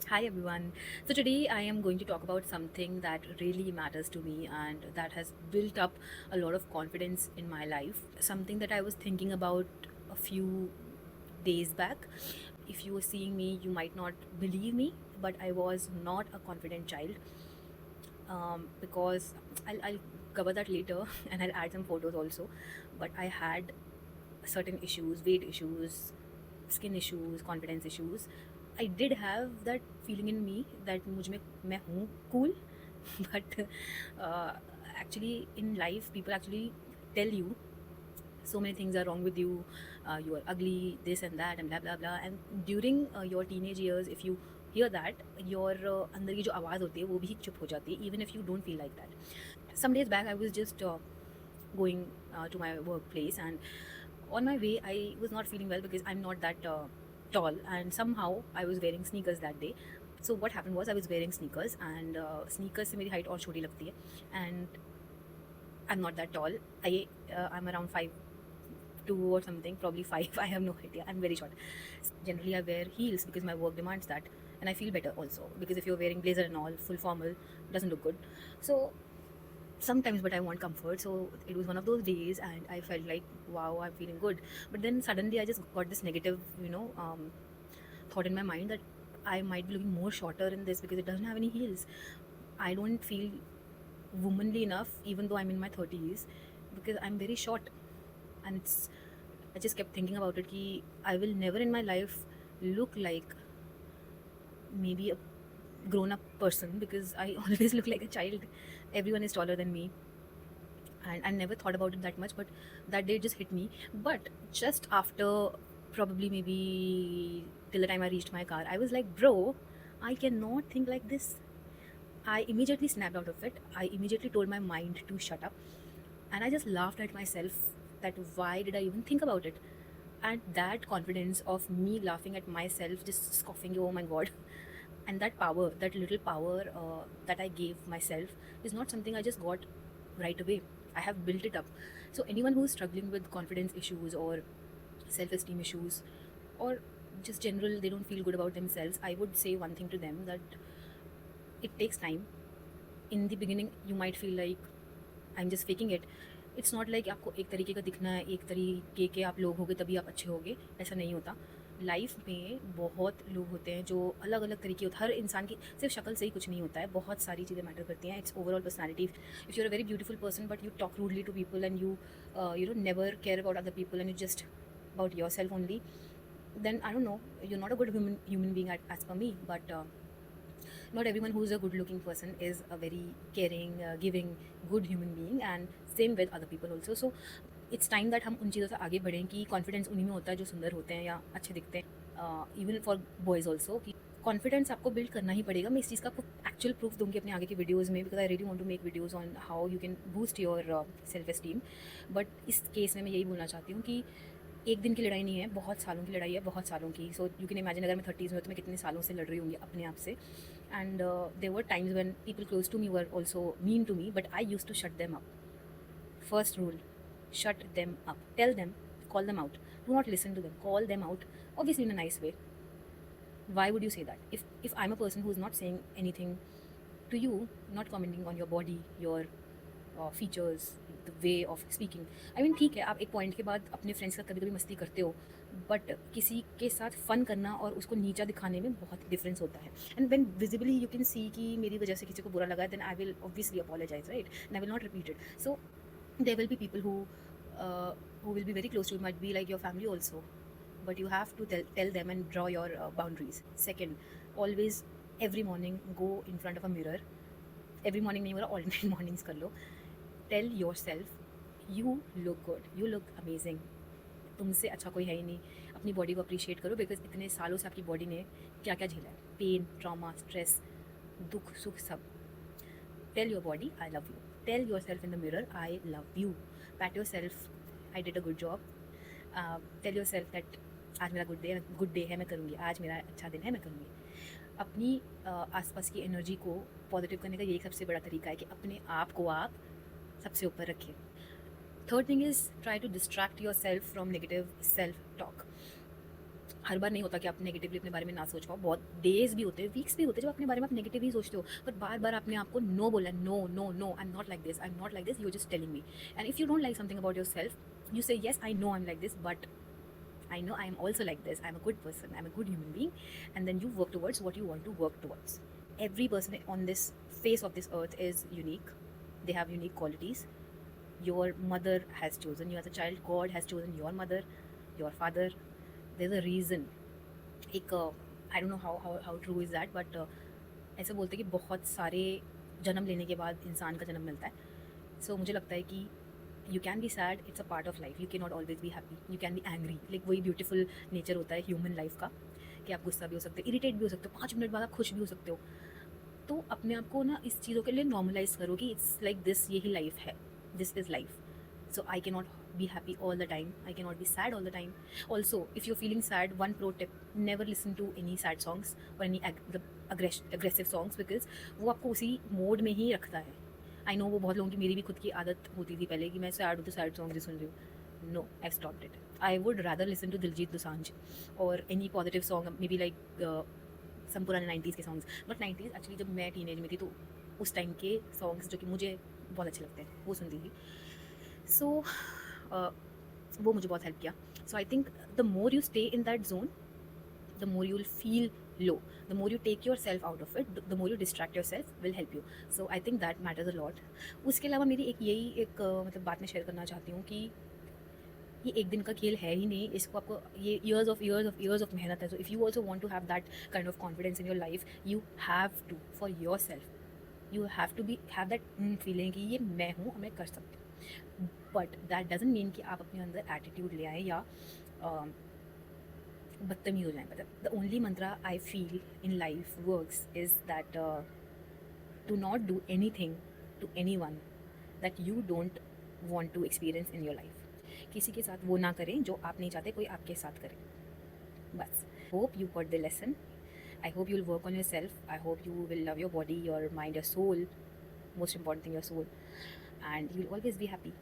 Hi everyone. So today I am going to talk about something that really matters to me and that has built up a lot of confidence in my life. Something that I was thinking about a few days back. If you were seeing me, you might not believe me, but I was not a confident child because I'll cover that later and I'll add some photos also. But I had certain issues, weight issues, skin issues, confidence issues. I did have that feeling in me that मुझ में मैं हूँ cool, but uh, actually in life people actually tell you so many things are wrong with you, you are ugly, this and that and blah blah blah. And during your teenage years, if you hear that, your अंदर की जो आवाज़ होती है वो भी चुप हो जाती है, even if you don't feel like that. Some days back I was just going to my workplace, and on my way I was not feeling well because I'm not that tall, and somehow I was wearing sneakers that day. So what happened was I was wearing sneakers, and sneakers से मेरी height और छोटी लगती है, and I'm not that tall. I'm around 5'2" or something, probably 5. I have no idea. I'm very short. Generally, I wear heels because my work demands that, and I feel better also because if you're wearing blazer and all, full formal, doesn't look good. So sometimes, but I want comfort. So it was one of those days, and I felt like, wow, I'm feeling good. But then suddenly, I just got this negative, thought in my mind that I might be looking more shorter in this because it doesn't have any heels. I don't feel womanly enough, even though I'm in my 30s, because I'm very short. And I just kept thinking about it. Ki I will never in my life look like maybe a grown up person because I always look like a child. Everyone is taller than me, and I never thought about it that much, but that day it just hit me. But just after, probably maybe till the time I reached my car, I was like, bro, I cannot think like this. I immediately snapped out of it. I immediately told my mind to shut up. And I just laughed at myself that why did I even think about it? And that confidence of me laughing at myself, just scoffing, oh my god. And that power, that little power that I gave myself is not something I just got right away. I have built it up. So anyone who's struggling with confidence issues or self-esteem issues, or just general they don't feel good about themselves, I would say one thing to them, that it takes time. In the beginning you might feel like I'm just faking it. It's not like आपको एक तरीके का दिखना है, एक तरीके के आप लोग होगे तभी आप अच्छे होगे, ऐसा नहीं होता. लाइफ में बहुत लोग होते हैं जो अलग अलग तरीके होते हैं. हर इंसान की सिर्फ शक्ल से ही कुछ नहीं होता है, बहुत सारी चीज़ें मैटर करती हैं. It's overall personality. If you are a very beautiful person but you talk rudely to people and you know never care about other people and you just about yourself only, then I don't know, you're not a good human being as per me. But not everyone who's a good looking person is a very caring, giving, good human being, and same with other people also. So it's time that हम उन चीज़ों से आगे बढ़ें कि confidence उन्हीं में होता है जो सुंदर होते हैं या अच्छे दिखते हैं. इवन फॉर बॉयज़ ऑल्सो, कि कॉन्फिडेंस आपको बिल्ड करना ही पड़ेगा. मैं इस चीज़ का आपको एक्चुअल प्रूफ दूंगी अपने आगे की वीडियोज़ में, because I really want to make videos on how you can boost your self esteem. But इस केस में मैं यही बोलना चाहती हूँ कि एक दिन की लड़ाई नहीं है, बहुत सालों की लड़ाई है, बहुत सालों की. सो यू कैन इमेजिन अगर मैं 30s में तो मैं कितने सालों से लड़ रही होंगी अपने आप से. And there were times when people close to me were also mean to me, but I used to shut them up. First rule, shut them up. Tell them, call them out. Do not listen to them. Call them out, obviously in a nice way. Why would you say that? If I'm a person who is not saying anything to you, not commenting on your body, your features, the way of speaking, I mean ठीक है आप एक point के बाद अपने friends का कभी कभी मस्ती करते हो, बट किसी के साथ फ़न करना और उसको नीचा दिखाने में बहुत डिफरेंस होता है. And when visibly you can see कि मेरी वजह से किसी को बुरा लगा, then I will obviously apologise, right, and I will not repeat it. So there will be people who will be very close to you, might be like your family also, but you have to tell them and draw your boundaries. Second, always, every morning go in front of a mirror. every morning नहीं हो रहा, alternate mornings कर लो. Tell yourself you look good, you look amazing. तुमसे अच्छा कोई है ही नहीं. अपनी बॉडी को अप्रिशिएट करो बिकॉज इतने सालों से आपकी बॉडी ने क्या क्या झेला है, पेन, ट्रॉमा, स्ट्रेस, दुख सुख सब. Tell your body I love you. Tell yourself in the mirror I love you. Pat yourself, I did a good job. Tell yourself that आज मेरा गुड डे है, मैं करूँगी, आज मेरा अच्छा दिन है, मैं करूँगी. अपनी आसपास की एनर्जी को पॉजिटिव करने का यही सबसे बड़ा तरीका है कि अपने आप को आप सबसे ऊपर रखिए. Third thing is try to distract yourself from negative self talk. हर बार नहीं होता कि आप नेगेटिवली अपने बारे में ना सोच पाओ, बहुत डेज भी होते हैं, वीक्स भी होते हैं जब अपने बारे में आप नेगेटिव ही सोचते हो, पर बार बार आपने आपको नो बोला, no no no, I am not like this, I am not like this, you just telling me. And if you don't like something about yourself, you say yes I know I am like this, but I know I am also like this. I'm a good person. I'm a good human being. And then you work towards what you want to work towards. Every person on this face of this earth is unique. They have unique qualities. Your mother has chosen you as a child. God has chosen your mother, your father. There's a reason. एक I don't know how true is that, but ऐसे बोलते हैं कि बहुत सारे जन्म लेने के बाद इंसान का जन्म मिलता है। सो मुझे लगता है कि you can be sad, it's a part of life, you can not always be happy, you can be angry, like वही ब्यूटीफुल नेचर होता है ह्यूमन लाइफ का, कि आप गुस्सा भी हो सकते हो, इरिटेट भी हो सकते हो, 5 मिनट बाद आप खुश भी हो सकते हो। तो अपने आप को ना इस चीज़ों के लिए नॉर्मलाइज करो कि इट्स लाइक दिस, यही लाइफ है, this is life. So I cannot be happy all the time, I cannot be sad all the time. Also, if you're feeling sad, one pro tip: never listen to any sad songs or any aggressive songs, because वो आपको उसी mode में ही रखता है। I know वो बहुत लोगों की, मेरी भी खुद की आदत होती थी पहले कि मैं सैड हूँ तो सैड सॉन्ग ही सुन रही हूँ। No, I stopped it. I would rather listen to Diljit Dosanjh और any positive song, maybe like some पुराने 90s के सॉन्ग्स। बट 90s एक्चुअली जब मैं टीनेज में थी तो उस टाइम के सॉन्ग्स जो कि मुझे बहुत अच्छे लगते हैं वो सुनती थी। सो वो मुझे बहुत हेल्प किया। So I think the more you stay in that zone, the more you will feel low, the more you take yourself out of it, the more you distract yourself will help you. So I think that matters a lot. उसके अलावा मेरी एक मतलब बात मैं share करना चाहती हूँ कि ये एक दिन का खेल है ही नहीं, इसको आपको ये years of मेहनत है। So if you also want to have that kind of confidence in your life, you have to, for yourself, you have to have that feeling कि ये मैं हूँ और मैं कर सकती हूँ। बट दैट डजंट मीन कि आप अपने अंदर एटीट्यूड ले आए या बदतमीज हो जाए। मतलब the only mantra I feel in life works is that do not do anything to anyone that you don't want to experience in your life. किसी के साथ वो ना करें जो आप नहीं चाहते कोई आपके साथ करे। बस, hope you got the lesson. I hope you'll work on yourself. I hope you will love your body, your mind, your soul. Most important thing, your soul. And you'll always be happy.